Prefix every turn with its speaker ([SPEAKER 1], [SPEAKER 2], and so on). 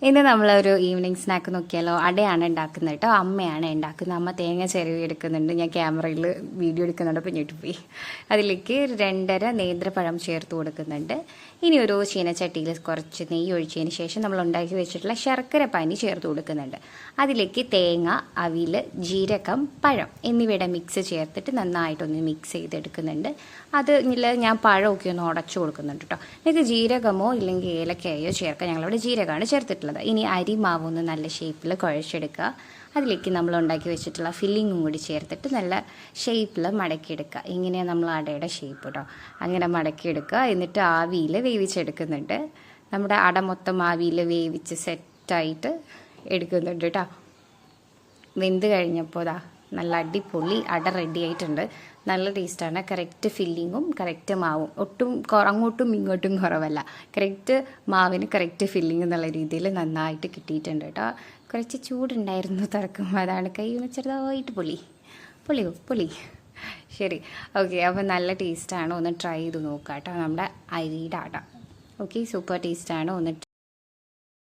[SPEAKER 1] ഇന്ന് നമ്മളൊരു evening snack നോക്കിയാലോ. അടയാണ് ഉണ്ടാക്കുന്നത് കേട്ടോ. അമ്മയാണ് ഉണ്ടാക്കുന്നത്. അമ്മ തേങ്ങ ചിരവി എടുക്കുന്നുണ്ട്. ഞാൻ ക്യാമറയിൽ വീഡിയോ എടുക്കുന്നുണ്ട്, അപ്പോൾ ഞെട്ടിപ്പോയി. അതിലേക്ക് 2.5 നേന്ത്രപ്പഴം ചേർത്ത് കൊടുക്കുന്നുണ്ട്. ഇനി ഒരു ചീനച്ചട്ടിയിൽ കുറച്ച് നെയ്യ് ഒഴിച്ചതിന് ശേഷം നമ്മൾ ഉണ്ടാക്കി വെച്ചിട്ടുള്ള ശർക്കര പാനി ചേർത്ത് കൊടുക്കുന്നുണ്ട്. അതിലേക്ക് തേങ്ങ, അവിൽ, ജീരകം, പഴം എന്നിവയുടെ മിക്സ് ചേർത്തിട്ട് നന്നായിട്ടൊന്ന് മിക്സ് ചെയ്തെടുക്കുന്നുണ്ട്. അത് ഞാൻ പഴമൊക്കെ ഒന്ന് ഉടച്ചു കൊടുക്കുന്നുണ്ട് കേട്ടോ. നിങ്ങൾക്ക് ജീരകമോ ഇല്ലെങ്കിൽ ഏലക്കയോ ചേർക്കാം. ഞങ്ങളിവിടെ ജീരകമാണ് ചേർത്തിട്ടുള്ളത്. ഇനി അരി മാവൊന്ന് നല്ല ഷേപ്പിൽ കുഴച്ചെടുക്കുക. അതിലേക്ക് നമ്മൾ ഉണ്ടാക്കി വെച്ചിട്ടുള്ള ഫില്ലിങ്ങും കൂടി ചേർത്തിട്ട് നല്ല ഷേപ്പിൽ മടക്കിയെടുക്കുക. ഇങ്ങനെയാണ് നമ്മൾ അടയുടെ ഷേപ്പ് കേട്ടോ. അങ്ങനെ മടക്കിയെടുക്കുക. എന്നിട്ട് ആവിയിൽ വേവിച്ചെടുക്കുന്നുണ്ട്. നമ്മുടെ അട മൊത്തം ആവിയിൽ വേവിച്ച് സെറ്റായിട്ട് എടുക്കുന്നുണ്ട് കേട്ടോ. വെന്ത് കഴിഞ്ഞപ്പോൾ നല്ല അടിപൊളി അട റെഡി ആയിട്ടുണ്ട്. നല്ല ടേസ്റ്റാണ്. കറക്റ്റ് ഫില്ലിങ്ങും കറക്റ്റ് മാവും, ഒട്ടും അങ്ങോട്ടും ഇങ്ങോട്ടും കുറവല്ല. കറക്റ്റ് മാവിന് കറക്റ്റ് ഫില്ലിങ് എന്നുള്ള രീതിയിൽ നന്നായിട്ട് കിട്ടിയിട്ടുണ്ട് കേട്ടോ. കുറച്ച് ചൂടുണ്ടായിരുന്നു തുറക്കുമ്പോൾ, അതാണ് കൈ ഒന്ന് ചെറുതായിട്ട് പൊളി. ശരി, ഓക്കെ. അപ്പോൾ നല്ല ടേസ്റ്റാണ്. ഒന്ന് ട്രൈ ചെയ്ത് നോക്കാം കേട്ടോ. നമ്മുടെ അരിയുടെ അട ഓക്കെ, സൂപ്പർ ടേസ്റ്റാണ്. ഒന്ന്